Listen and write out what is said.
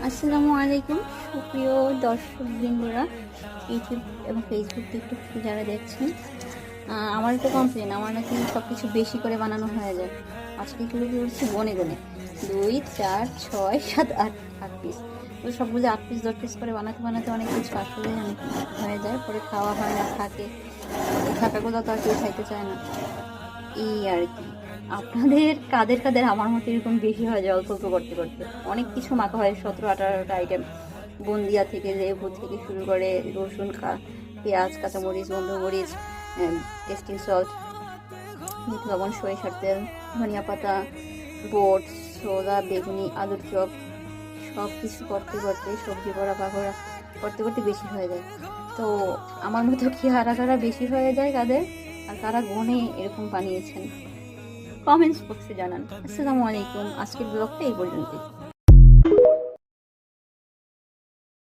আসসালামু আলাইকুম সুপ্রিয় দর্শকবৃন্দরা, ইউটিউব এবং ফেসবুক টিকটক থেকে যারা দেখছেন। আমার একটা কমপ্লেন, আমার নাকি সব কিছু বেশি করে বানানো হয়ে যায়। আজকে শুরু করছি গনে গনে 2 4 6 7 8 8 পিস। তো সবগুলো 8 পিস 10 পিস করে বানাতে বানাতে অনেক কিছু আসলে অনেক হয়ে যায়, পরে খাওয়া হয় না, থাকে এই থাকাগুলো তো আর কেউ খাইতে চায় না, এই আর কি। আপনাদের কাদের কাদের আমার মতো এরকম বেশি হয়ে যায় অল্প অল্প করতে করতে? অনেক কিছু মাখা হয়, 17-18টা আইটেম, বুন্দিয়া থেকে লেবু থেকে শুরু করে রসুন, পেঁয়াজ, কাঁচামরিচ, বন্ধুমরিচ, টেস্টিং সল্ট, মিট লবণ, সরিষার তেল, ধনিয়া পাতা, বোট, ছোলা, বেগুনি, আলুর চপ, সব কিছু করতে করতে সবজি বড়া পাকোড়া করতে করতে বেশি হয়ে যায়। তো আমার মতো কি হারা বেশি হয়ে যায় কাদের, আর কারা গনে এরকম বানিয়েছেন? কমেন্টস বক্সে জানান। আসসালামু আলাইকুম, আজকের ব্লগটা এই পর্যন্তই।